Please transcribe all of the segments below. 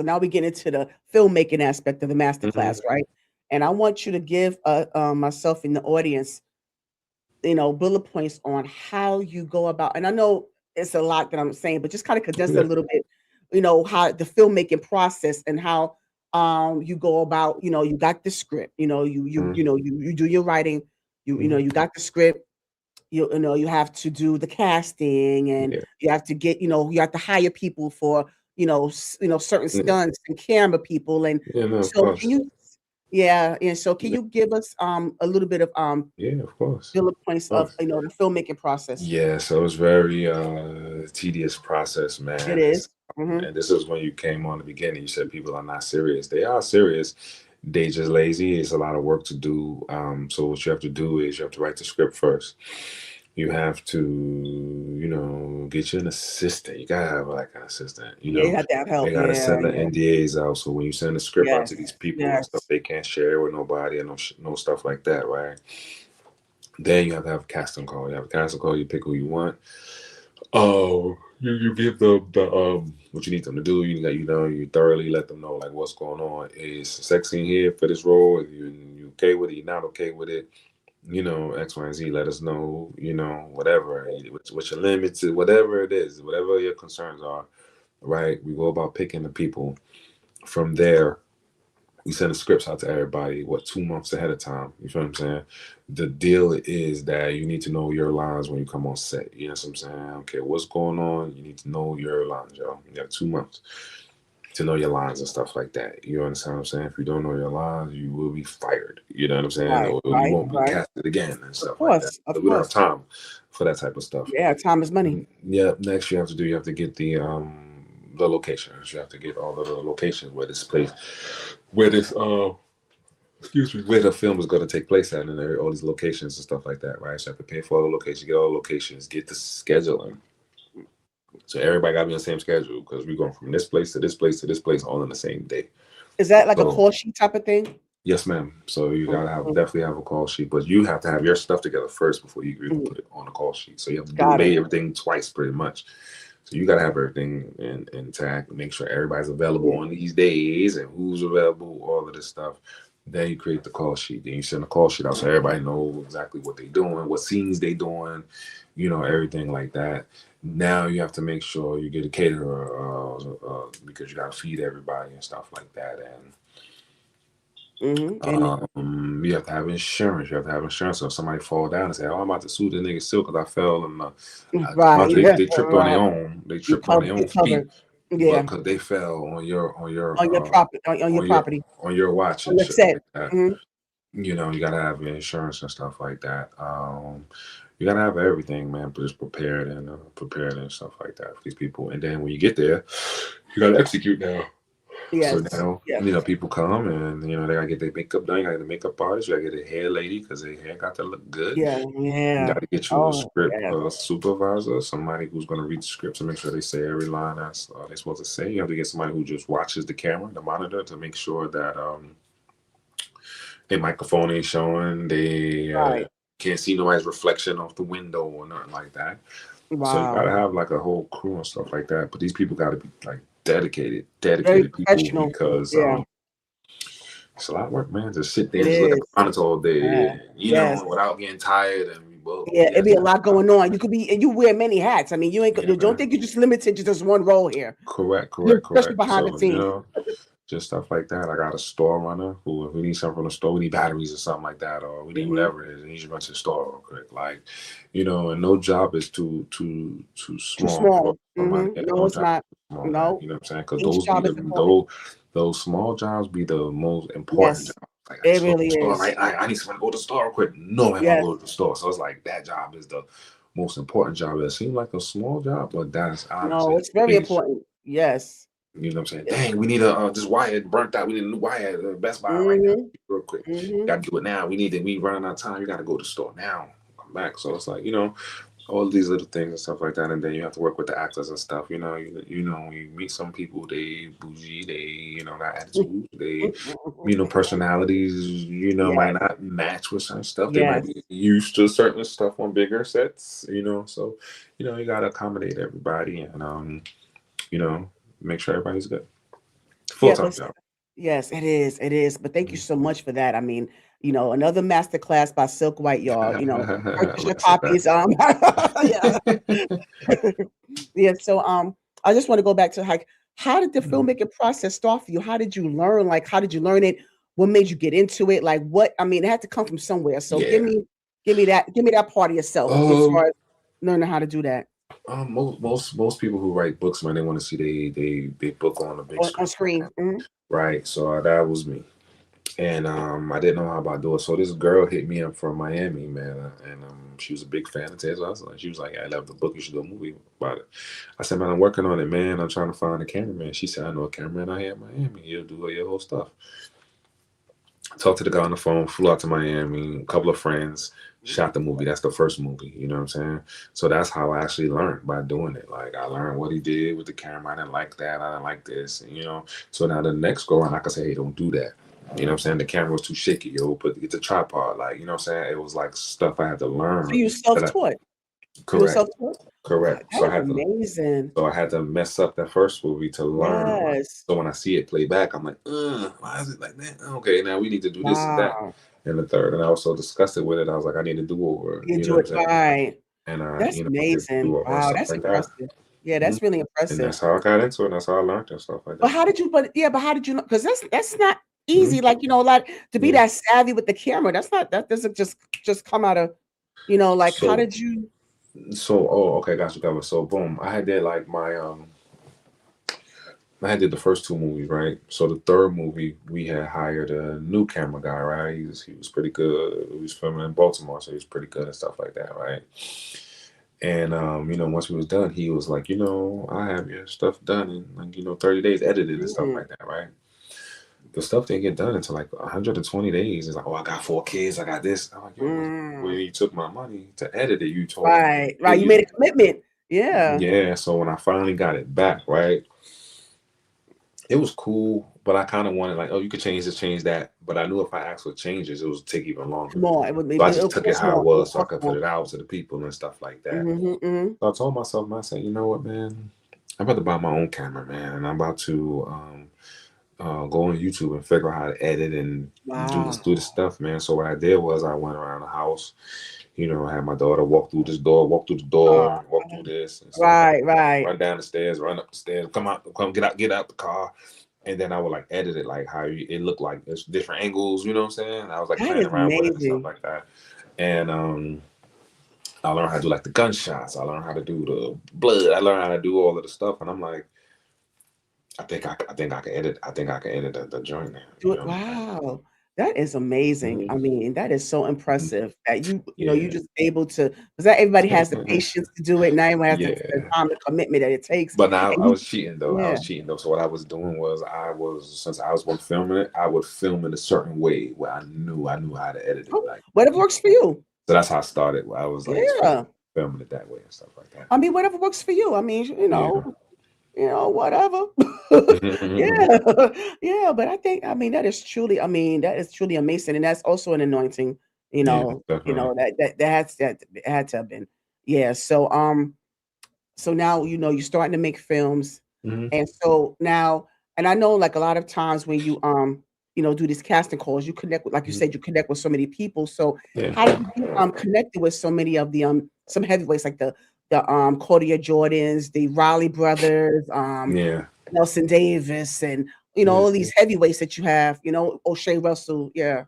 So now we get into the filmmaking aspect of the master Hmm. class, right? And I want you to give myself in the audience, bullet points on how you go about. And I know it's a lot that I'm saying, but just kind of condense it a Yeah. little bit. How the filmmaking process and how you go about. You got the script. Hmm. You do your writing. Hmm. You got the script. You have to do the casting, and Yeah. you have to get you have to hire people for certain Yeah. stunts and camera people. And Yeah, no, of so can course. you, yeah, and so can Yeah, you give us a little bit of yeah, of course. bullet points Of of course. the filmmaking process? Yeah, so it's very tedious process, It man. is. Mhm. And this is when you came on the beginning. You said people are not serious. They are serious. They just lazy. It's a lot of work to do. So what you have to do is you have to write the script first. You have to, get you an assistant. You gotta have like an assistant. Yeah, you have to have They help. gotta Yeah, send the yeah. NDAs out. So when you send the script out to these Yes. people and stuff, Yes. they can't share it with nobody and no stuff like that, right? Then you have to have a casting call. You have a casting call. You pick who you want. Oh, you give them the what you need them to do. You thoroughly let them know like what's going on. Is sexy in here for this role? If you okay with it, you're not okay with it. X, Y, and Z. Let us know. Whatever. What's your limits? Whatever it is, whatever your concerns are. Right. We go about picking the people. From there, we send the scripts out to everybody, 2 months ahead of time. You feel what I'm saying? The deal is that you need to know your lines when you come on set. You know what I'm saying? Okay, what's going on? You need to know your lines, yo. You got 2 months to know your lines and stuff like that. You understand what I'm saying? If you don't know your lines, you will be fired. You know what I'm saying? Right. Or you Right. won't be Right. casted again and Of stuff like that. course. Of So we don't have course. time for that type of stuff. Yeah. Time is money. Yeah, next you have to get the locations. You have to get all of the locations where this place where this excuse me, where the film is going to take place at, and all these locations and stuff like that, right? So you have to pay for all the locations, get all the locations, get the scheduling. So everybody got to be on the same schedule because we're going from this place to this place to this place all in the same day. Is that like a So call sheet type of thing? yes, ma'am. So you gotta have Mhm. definitely have a call sheet, but you have to have your stuff together first before you even Mhm. put it on the call sheet. So you have to do Got it. everything twice, pretty much. So you gotta have everything intact, make sure everybody's available Yeah. on these days and who's available, all of this stuff. Then you create the call sheet. Then you send the call sheet out so everybody knows exactly what they're doing, what scenes they doing, everything like that. Now you have to make sure you get a caterer because you gotta feed everybody and stuff like that. And And you have to have insurance. You have to have insurance. So if somebody fall down and say, "Oh, I'm about to sue the nigga still because I fell and right. Yeah. they tripped on their Right. own. They tripped on their You're own feet, covered. but Yeah. because they fell On your property. On your on your property. on your watch On and your shit set. like that. Hmm. You gotta have insurance and stuff like that. You gotta have everything, man. But just prepared and stuff like that for these people. And then when you get there, you gotta execute now. So Yes. now, Yes. people come and they gotta get their makeup done. You gotta get the makeup artist. You gotta get a hair lady because their hair got to look good. Yeah. You Yeah. gotta get you a Oh, script yes. supervisor, somebody who's gonna read the scripts and make sure they say every line that's they're supposed to say. You have to get somebody who just watches the camera, the monitor, to make sure that their microphone ain't showing. They Right. can't see nobody's reflection off the window or nothing like that. So you Wow. gotta have like a whole crew and stuff like that. But these people gotta be like Very dedicated people professional. because Yeah. it's a lot of work, man. To sit there It and just look at is. the monitor all Yeah. day, Yes. without getting tired. And Yeah, yeah, it'd be a lot going on. You could be, and you wear many hats. I mean, you ain't. yeah, You don't man. think you're just limited to just one role here, Correct, correct, especially correct. behind the So scenes. just stuff like that. I got a store runner who, if we need something from the store, we need batteries or something like that, or we need Hmm. whatever it is, and he just run to the store real quick. Like, and no job is too Too small small. for money. Yeah, No, no it's job is not. too small, man. No, You know what I'm saying? Because each those be job the is important. those small jobs be the most important Yes, jobs. Like I it just go to really the store, is. right? I need someone to go to the store real quick. No, I'm gonna Yes. go to the store. So it's like that job is the most important job. It seems like a small job, but that's honestly No, the it's very biggest job. important. Yes. You know what I'm saying? Yes. Dang, we need a this wire burnt out. We need a new wire at Best Buy right now, Hmm. real quick. Hmm. Got to do it now. We need it. We running out of time. You got to go to the store now. Come back. So it's like all these little things and stuff like that. And then you have to work with the actors and stuff. When you meet some people, they bougie. They got attitude. They personalities. Might Yes. not match with certain stuff. They might Yes. be used to certain stuff on bigger sets. So you got to accommodate everybody and you know make sure everybody's good. Yeah, full-time job. yes, it is, it is. But thank you Mhm. so much for that. I mean, another master class by Silk White, y'all. Purchase your Respect copies. Yeah. that. Yeah. So I just want to go back to like how did the Mhm. filmmaking process start for you? How did you learn? Like how did you learn it? What made you get into it? Like what I mean, it had to come from somewhere. So Yeah. give me that part of yourself as far Um, as learning how to do that most people who write books, man, they want to see they book on the big on screen, screen. Mhm. right? So that was me, and I didn't know how about do it. So this girl hit me up from Miami, man, and she was a big fan of Ted Lasso. She was like, "I love the book. You should do a movie about it." I said, "Man, I'm working on it, man. I'm trying to find a cameraman." She said, "I know a cameraman out here in Miami. He'll do all your whole stuff." Talked to the guy on the phone, flew out to Miami, a couple of friends, shot the movie. That's the first movie, you know what I'm saying? So that's how I actually learned by doing it. Like I learned what he did with the camera. I didn't like that. I didn't like this, and. So now the next go around, I could say, hey, don't do that. You know what I'm saying? The camera was too shaky, yo. Put get the tripod, like you know what I'm saying. It was like stuff I had to So learn. you That I, self-taught. You were correct, self-taught? Wow, correct. that So I is had to amazing. so I had to mess up that first movie to learn. I'm like, Yes. so when I see it play back, I'm like, why is it like that? Okay, now we need to do this and that. Wow. And the third, and I was so disgusted with it. I was like, I need to do over. You You know do what it I'm saying? right. And That's did amazing. do over and Wow, stuff that's like that. impressive. Yeah, Mhm. that's really And impressive. that's how I got into it. And that's how I learned and stuff like But that. how did you know? Because that's not Hmm. easy. Like, like to be Yeah. that savvy with the camera. That doesn't just come out of, like how So did you oh, okay, got you covered. So boom, I had did like my I did the first two movies, right? So the third movie, we had hired a new camera guy, right? He was pretty good. He was filming in Baltimore, so he was pretty good and stuff like that, right? And once we was done, he was like, I have your stuff done in like 30 days edited and stuff mm, like that, right? The stuff didn't get done until like 120 days. It's like, oh, I got 4 kids, I got this. I'm like, yo, but when mm, you took my money to edit it, you told me right, pay right. You made you. a commitment. Yeah. Yeah, so when I finally got it back, right? It was cool, but I kind of wanted like, oh, you could change this, change that. But I knew if I asked for changes, it would take even longer. More. It would So I just it'll took it cost how it more. It'll was, so I cost could put more. it out to the people and stuff like that. Mm-hmm, hmm. So I told myself, man, I said, you know what, man, I'm about to buy my own camera, man, and I'm about to go on YouTube and figure out how to edit and Wow. do this stuff, man. So what I did was I went around the house, I had my daughter walk through this door, walk through the Uh, door, walk through this and stuff like right, that. right. Run down the stairs, run up the stairs, come get out the car. And then I would like edit it like how it looked like it's different angles, you know what I'm saying? I was like That playing is around with it and stuff amazing. like that. And I learned how to do like the gunshots. I learned how to do the blood. I learned how to do all of the stuff. And I'm like, I think I can edit. I think I can edit the joint now. Do it. Wow. That is amazing. Hmm. I mean, that is so impressive that you Yeah. just able to, because not everybody has the patience to do it. Not everyone has the Yeah. time, the commitment that it takes. But now And I was cheating though. I yeah. was cheating though. So what I was doing was since I was one filming it, I would film it a certain way where I knew how to edit it. Oh, Like whatever works for you. so that's how I started. Where I was like Yeah. filming it that way and stuff like that. I mean, whatever works for you. I mean, Yeah. whatever. Yeah. Yeah. But I mean, I mean, that is truly amazing. And that's also an anointing, Yeah, definitely. that had to have been. Yeah. So now, you're starting to make films. Hmm. And so now, and I know like a lot of times when you do these casting calls, you connect with, like you said, you connect with so many people. So Yeah. how did you get connected with so many of the some heavyweights like the Cordia Jordans, the Riley brothers, Yeah. Nelson Davis, and Yeah. all these heavyweights that you have, O'Shea Russell. Yeah.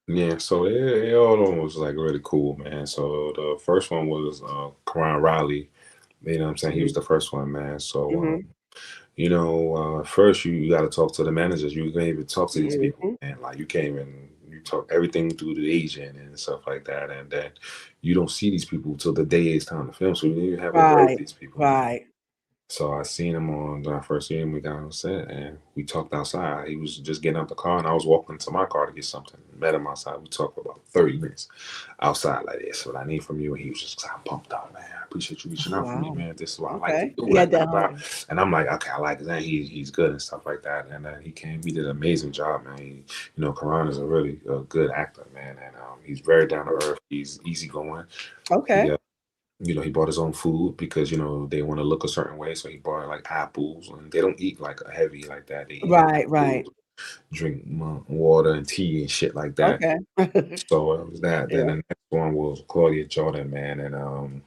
Yeah. So it all of them was like really cool, man. So the first one was Karan Riley. You know what I'm saying? He was Hmm. the first one, man. So Hmm. first you got to talk to the managers. You can't even talk to these people, Hmm. and like you came and you talk everything through the agent and stuff like that, and then you don't see these people till the day it's time to film. So you didn't even have a word with Right. these people. Right. So I seen him when I first seen him. We got on set and we talked outside. He was just getting out the car, and I was walking to my car to get something. Met him outside. We talked for about 30 minutes outside like this. What I need from you, and he was just I'm pumped up, man. I appreciate you reaching Oh, out for me, wow. man. This is what I like to Okay. do. He had Like, blah, that blah, blah. hunger. And I'm like, okay, I like that. He's good and stuff like that. And then he came. He did an amazing job, man. Karan is a really good actor, man, and he's very down to earth. He's easygoing. He Okay. He brought his own food because they want to look a certain way. So he brought like apples, and they don't eat like a heavy like that. They eat like Right, fruit, right. drink water and tea and shit like that. Okay. So it was that. Then Yeah. the next one was Claudia Jordan, man, and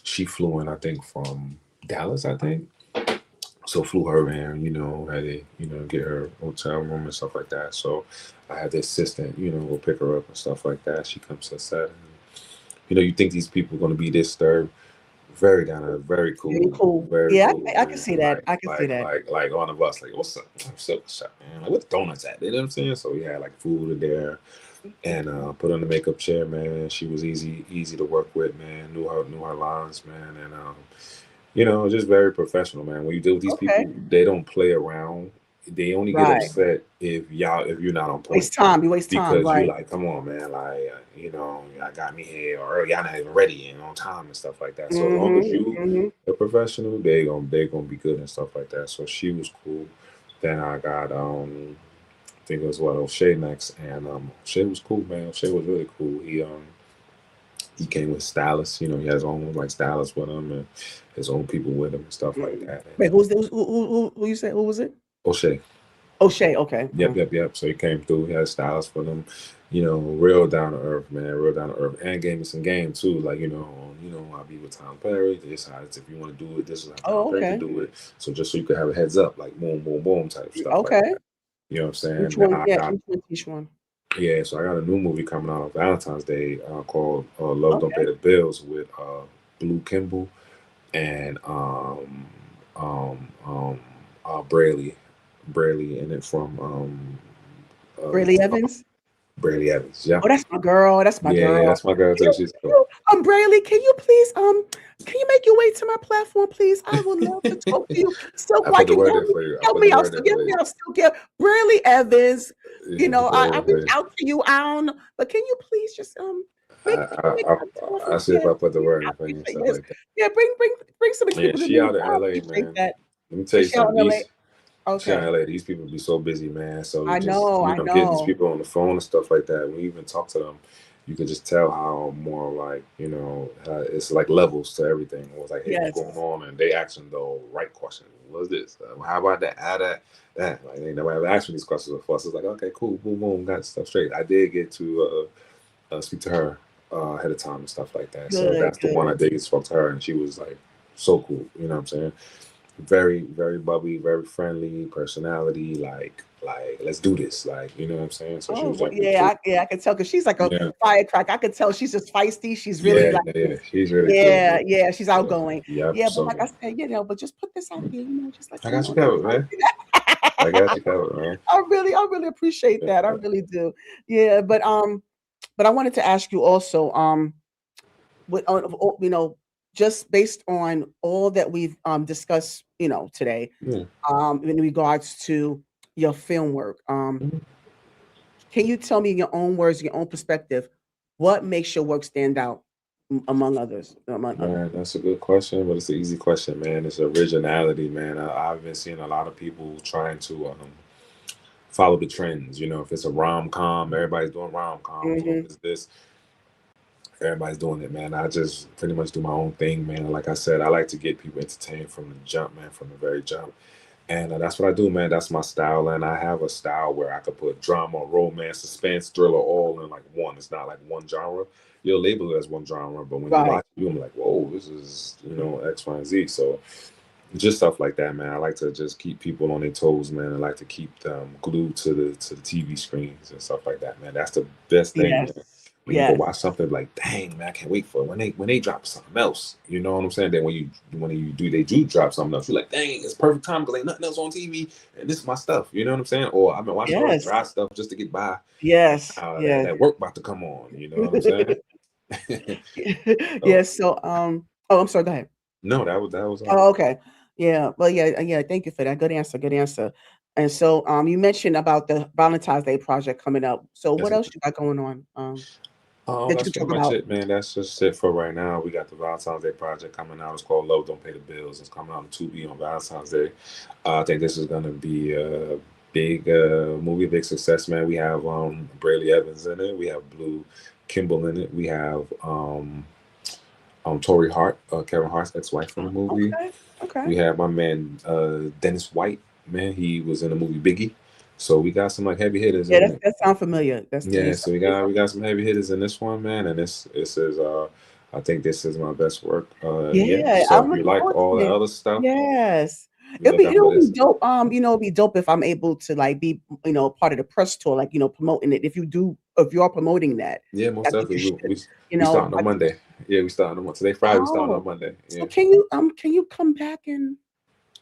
she flew in, I think, from Dallas, I think. So flew her in, had to, get her hotel room and stuff like that. So I had the assistant, go pick her up and stuff like that. She comes to set. And, you think these people are going to be this third, very down there, Very cool. very Yeah, cool, I can man. see that. I can see that. Like on the bus, like, what's up, man? Like, what's donuts at? You know what I'm saying? So we had like food in there, and put on the makeup chair, man. She was easy to work with, man. Knew her lines, man, and just very professional, man. When you deal with these Okay. people, they don't play around. They only get Right. upset if you're not on point, Waste time. You waste time. because you Right. like, come on, man, like y'all got me here, or y'all not even ready and on time and stuff like that. So as long as Mm-hmm. you Mm-hmm. a professional, they gonna be good and stuff like that. So she was cool. Then I got I think it was what O'Shea next, and O'Shea was cool, man. O'Shea was really cool. He came with stylists, he had his own like stylists with him and his own people with him and stuff like Mm. that. And Wait, who you said? Who was it? O'Shea, O'Shea. Okay. yep, yep, yep. So he came through. He had stylists for them, real down to earth, man, real down to earth, and gave me some game too. Like I'll be with Tom Perry. This how it's, if you want to do it, this is how Tom Oh, Perry to okay. do it. So just so you could have a heads up, like boom, boom, boom, type stuff like Okay. that. You know what I'm saying? Which Then one? I Yeah, got which one? Each one. Yeah, so I got a new movie coming out on Valentine's Day called "Love Don't Okay. Pay the Bills" with Blue Kimball and Braley, in it from Brayley Evans. Braley Evans. Yeah, Oh, that's my girl. That's my yeah, yeah. girl. That's my girl Can too. you, She's can cool. you, Brayley, can you make your way to my platform, please? I would love to talk to you. So, I why put the can you word help in me? for you. I Help put me the out. word Still in give for me you. out. Still give Brayley Evans. Yeah, I put the word I in for reached you. out to you. I don't know, but can you please just I, can you I, make I, time to talk? I see if Yeah, I put the please. word I in for you and appreciate stuff this. like that. Yeah, bring some of these Yeah, people to she me. out in I LA, appreciate man. that. Let me tell you Is she out something. in LA? She out Okay. in LA. These people be so busy, man. So I know. I getting these know. people on the phone and stuff like that. When you even talk to them, you can just tell how more like it's like levels to everything. It was like, hey, what's going Yes. on? And they asking the right questions. What's this? How about that? How that? Like they never ever asked me these questions before. So it's like, okay, cool, boom, boom, got stuff straight. I did get to speak to her ahead of time and stuff like that. So Good. that's the one I Good. did get to talk to her, and she was like so cool. You know what I'm saying? Very, very bubbly, very friendly personality. Like let's do this. Like you know what I'm saying. So she Oh, was definitely yeah, cool. I can tell because she's like a Yeah, firecracker. I could tell she's just feisty. She's really yeah, like, yeah, yeah. She's really cool. yeah, yeah, she's Yeah, outgoing. yep. Yeah, but like I So said, but just put this out there, just let I them got you know that covered, man. I got you covered, man. I really appreciate that. I Yeah. really do. Yeah, but I wanted to ask you also, with just based on all that we've discussed, today, Yeah. in regards to your film work, Mhm. can you tell me in your own words, your own perspective, what makes your work stand out among others? Among others. Man, that's a good question, but it's an easy question, man. It's originality, man. I've been seeing a lot of people trying to follow the trends. If it's a rom com, everybody's doing rom coms, or if Hmm. it's this, everybody's doing it, man. I just pretty much do my own thing, man. Like I said, I like to get people entertained from the jump, man, from the very jump. And that's what I do, man. That's my style. And I have a style where I could put drama, romance, suspense, thriller all in like one. It's not like one genre. You'll label it as one genre, but when you Right. watch it, you're like, whoa, this is, X, Y, and Z. So just stuff like that, man. I like to just keep people on their toes, man. I like to keep them glued to the TV screens and stuff like that, man. That's the best thing, Yes. man. When you go Yes. watch something like, dang, man, I can't wait for it. When they drop something else. You know what I'm saying? Then when they do drop something else, you're like, dang, it's perfect time because ain't nothing else on TV, and this is my stuff. You know what I'm saying? Or I've been watching all this Yes. dry stuff just to get by. Yes. That Yes. that work about to come on. You know what I'm saying? So Yes. So, oh, I'm sorry. Go ahead. no, that was Oh, okay. Yeah. Well, yeah, yeah. Thank you for that. Good answer. Good answer. And so, you mentioned about the Valentine's Day project coming up. So, yes, what else ma'am. you got going on? That you That's can pretty talk much about? it, man. That's just it for right now. We got the Valentine's Day project coming out. It's called Love Don't Pay the Bills. It's coming out on Tubi on Valentine's Day. I think this is gonna be a big movie, big success, man. We have Brayley Evans in it. We have Blue Kimball in it. We have Tori Hart, Kevin Hart's ex-wife in the movie. Okay. Okay. We have my man Dennis White. Man, he was in the movie Biggie. So we got some like heavy hitters Yeah, in it. that sounds familiar. That's Yeah, he's so we got some heavy hitters in this one, man, and this is I think this is my best work. Yeah. yeah, So I'm if you looking like forward all to the it. other stuff, Yes. you look out for It'll be this. dope. It'll be dope if I'm able to like be, part of the press tour, like, promoting it. If you're promoting that, Yeah, most I think you definitely. should, We starting I on think you Monday. should. Yeah, we starting on today Friday. We starting Oh, on Monday. so Yeah, can you come back and,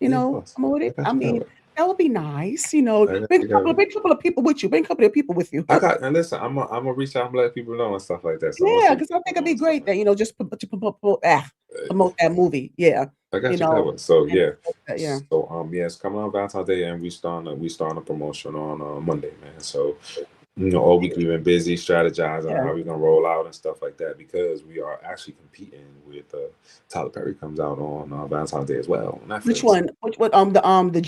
yeah, of course. promote I it? got I you mean, covered. that would be nice, I got you covered. bring a couple of people with you. Bring a couple of people with you. I got and listen. I'm gonna reach out and let people know and stuff like that. So I'm gonna Yeah, see because I what's think going it'd on be and stuff great like that, just that. promote that movie. Yeah, I got you you know, covered. So and yeah. yeah, So yeah, it's coming on Valentine's Day, and we starting a promotion on Monday, man. So all week we've been busy strategizing yeah. how we're gonna roll out and stuff like that because we are actually competing with Tyler Perry comes out on Valentine's Day as well on Which Netflix. one? The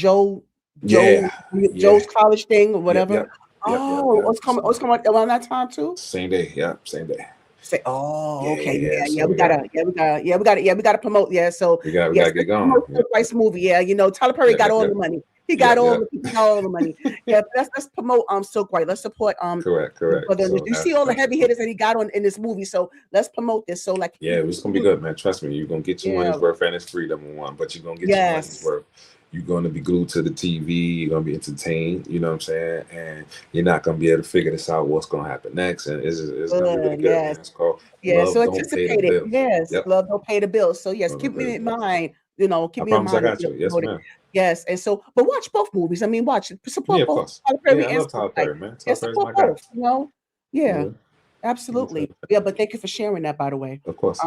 Yeah, yeah, Joe's college thing or yep, whatever? yep, yep, yep, Oh, yep. it's coming around that time too? Same day, yep, same day. Say, oh, Yeah, okay, yeah, yeah. yeah, So we gotta promote, yeah. So we yes, gotta get let's going. promote the Yep, Price movie. Yeah, Tyler Perry yep, got yep, all yep, the money. He got yep, all yep. the he got all the money. Yeah, let's promote Silk White. Let's support Correct, the correct. brother. So You see all the that's heavy hitters that he got on in this movie. So let's promote this. So like yeah, it's gonna be good, man. Trust me, you're gonna get your yeah, money's worth, and it's free, number one. But you're gonna get your money's yes. worth. You're gonna be glued to the TV. You're gonna be entertained. You know what I'm saying? And you're not gonna be able to figure this out. What's gonna happen next? And it's gonna be really Good, good, yes. man. It's called Yeah, so Love Don't Pay the anticipate it. Bills. Yes, Yep. love don't pay the bills. So yes, Love keep Don't Pay me the in Bills. mind. I Keep me in promise I mind. got you. Yes, Promote it. ma'am. Yes, and so, but watch both movies. I mean, Yeah, support of both course. Tyler Yeah, Perry I and love Silk Tyler Snipe. Perry, man. Yeah, Tyler Perry's support my guy. both. Yeah, Yeah. absolutely. Yeah, but thank you for sharing that, by the way. Of course.